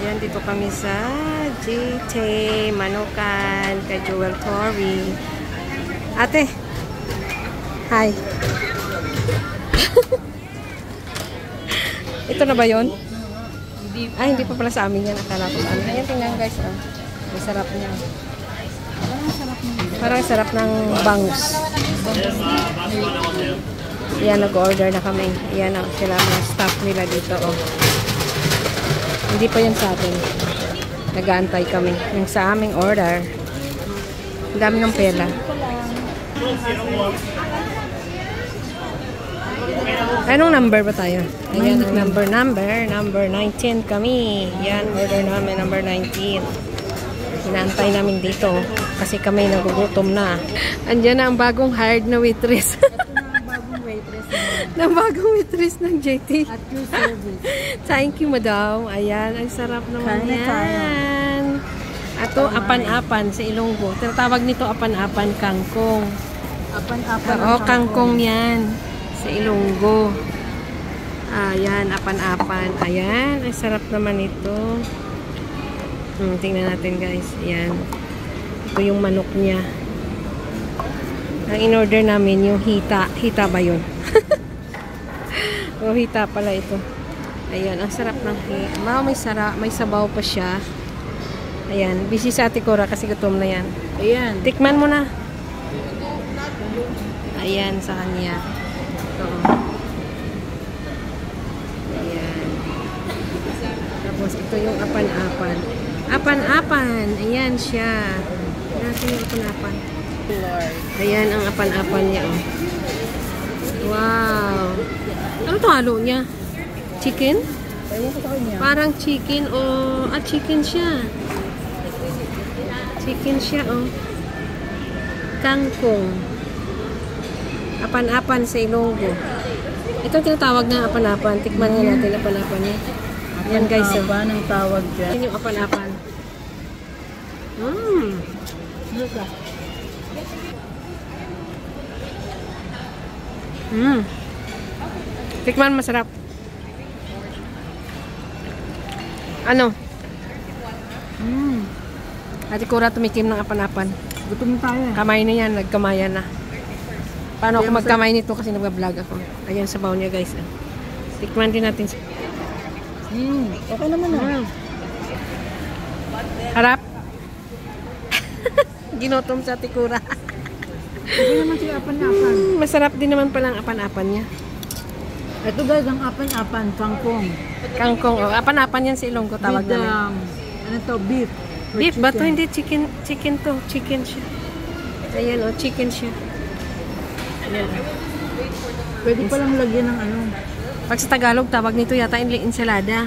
Ayan, dito kami sa GT Manukan kay Jewel Tori. Ate! Hi! Ito na ba yun? Ay, hindi pa pala sa amin yan. Akala ko sa amin. Ayan, tingnan guys. Oh. Ang sarap niya. Parang sarap ng bangus. Ayan, nag-order na kami. Ayan, sila mga staff nila dito. Oh. Hindi pa yan sa atin. Nag-aantay kami. Yung sa aming order. Ang dami ng pela. Anong number ba tayo? Ayan, ang number 19 kami. Yan, order namin, number 19. Inaantay namin dito kasi kami nagugutom na. Andiyan na ang bagong hired na waitress. Ito na ang bagong waitress na. Ang bagong waitress ng JT. At your service. Thank you, madam. Ayan, ang sarap naman yan. Ato, apan-apan sa Ilonggo. Tinatawag nito apan-apan kangkong. Apan-apan. Oo, kangkong yan. Sa Ilonggo. Ayan, apan-apan. Ayan, ang sarap naman ito. Tingnan natin guys. Ayan. Ito yung manok niya. Ang in-order namin yung hita. Hita ba yun? O, hita pala ito. Ayan, ang sarap ng hita. May sabaw pa siya. Ayan, busy sa Ate Cora kasi gutom na yan. Ayan. Tikman mo na. Ayan, sa kanya. Ito. Ayan. Tapos, ito yung apan-apan. Apan-apan. Ayan siya. Natin yung apan-apan. Ayan ang apan-apan niya. Oh. Wow. Ano ito halo niya? Chicken? Parang chicken o... chicken siya. Chicken siya, oh. Kangkong. Apan-apan sa Ilonggo. Ito tinatawag na apan-apan. Tikman nga natin apan-apan niya. Yan guys, oh. Apan ang tawag dyan. Yan yung apan-apan. Tikman, masarap. Ano? Ate Cora tumikim ng apan-apan. Gutom tayo. Kamay na yan, nagkamayan na. Paano ako magkamay nito kasi nag-vlog ako. Ayan sa baon niya guys. Tikman din natin. Okay naman na. Harap. Ginutom sa Ate Cora. Okay naman siya apan-apan. Masarap din naman pala ang apan-apan niya. Ito guys, ang apan-apan, kangkong. Kangkong. Oh, apan-apan yan sa Ilonggo tawag namin. Ano to? Beef. Beef ba to? Hindi, chicken. Chicken to. Chicken siya. Ayan o, chicken siya. Ayan. Pwede palang lagyan ng ano. Pag sa Tagalog, tawag nito yata ensalada.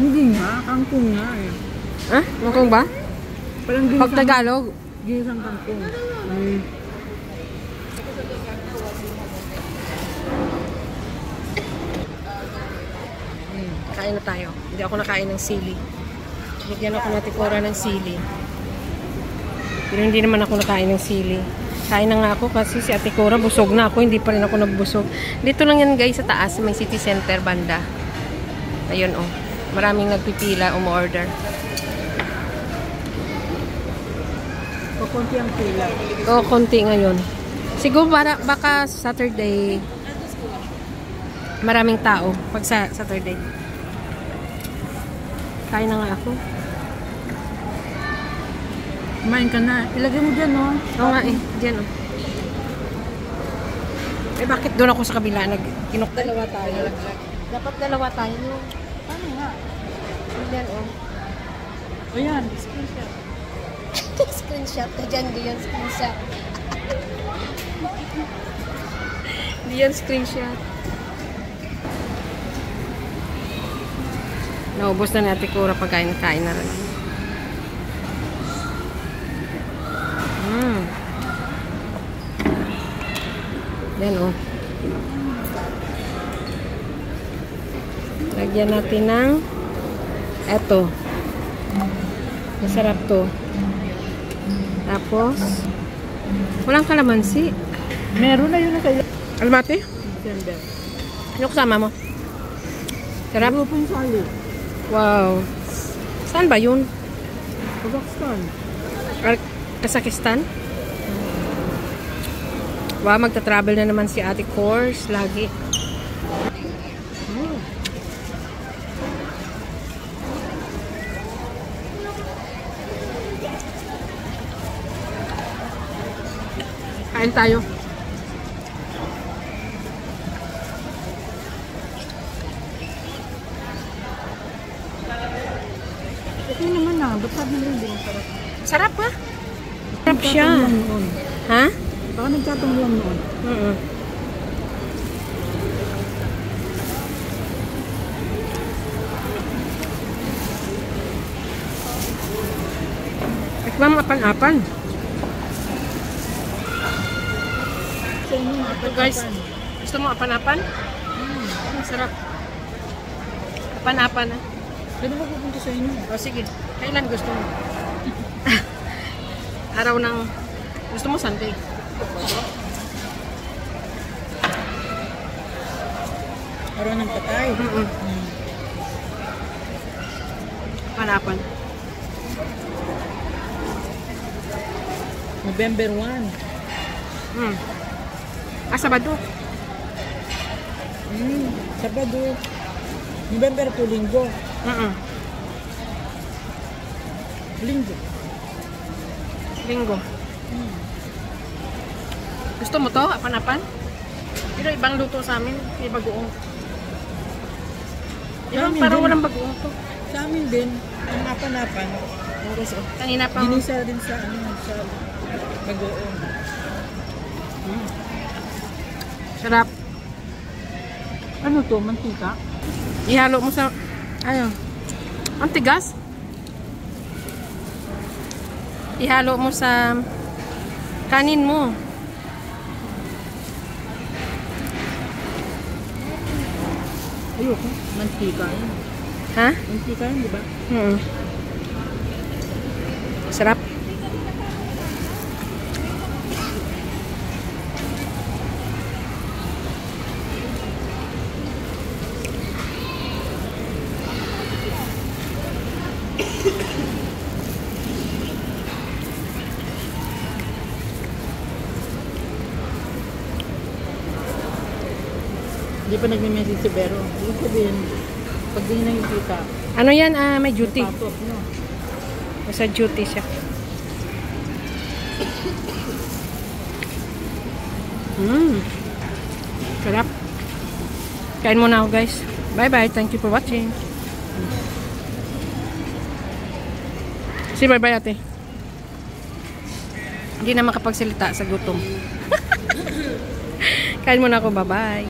Hindi nga, kangkong nga eh. Ha? Kangkong ba? Parang Pag Tagalog? Ginisang kangkong. Kain na tayo. Hindi ako nakain ng sili. Bigyan ako natin Cora ng sili. Pero hindi naman ako nakain ng sili. Kain na nga ako kasi si Ate Cora busog na ako. Hindi pa rin ako nagbusog. Dito lang yan guys sa taas. May city center banda. Ayun oh. Maraming nagpipila umu-order. Konti ang pila. Oo, konti ngayon. Siguro baka Saturday maraming tao pag sa Saturday. Kain na nga ako. Kumain ka na. Ilagay mo dyan, no? Oo nga eh. Diyan, oh. Eh, bakit doon ako sa kabila? Dalawa tayo. Dapat dalawa tayo. Paano nga? Diyan, oh. O yan. Screenshot. Screenshot. Diyan, diyan, screenshot. Diyan, screenshot. Naubos na ni Ate Cora pagkain na rin. Yan oh. Lagyan natin ng eto. Masarap to. Tapos walang kalamansi. Meron na yun na kayo. Almati? Ano kasama mo? Sarap? Grupong sali. Wow. Saan ba yun? Kazakhstan. Kazakhstan? Wow, magta-travel na naman si Ate Kors. Lagi. Kain tayo. Ito naman na. Ba't sabi nila hindi masarap? Sarap ha? Sarap siya. Ha? Baka nagkatong lang noon. Tikman mo apan-apan. Sa inyo, apan-apan. Guys, gusto mo apan-apan? Ang sarap. Apan-apan ha? Pwede ba pupunta sa inyo? O sige, kailan gusto mo? Araw ng... Gusto mo Sunday? Araw ng patay. Apan-apan. November 1. Sabado. Sabado. November 2, linggo. Linggo. Linggo. Gusto mo to? Apan-apan? Pero ibang luto sa amin. May bagoong. Ibang amin parang din. walang bagoong to. Sa amin din, ang apan-apan. Kanina pang... Ginisa din sa bagoong. Sarap. Ano to? Mantika? Ihalo mo sa... Ayun. Ang tigas. Ihalo mo sa kanin mo. Ayoko. Mantika yun. Ha? Mantika yun, di ba? Sarap. Hindi pa nagme-message si Vero. Ibig sabihin, pag di nakikita, Ano yan? May duty. papot, no? Sa duty siya. Sarap. Kain muna ako guys. Bye bye. Thank you for watching. Say bye bye ate. Hindi na makapagsalita sa gutom. Kain muna ako. Bye bye.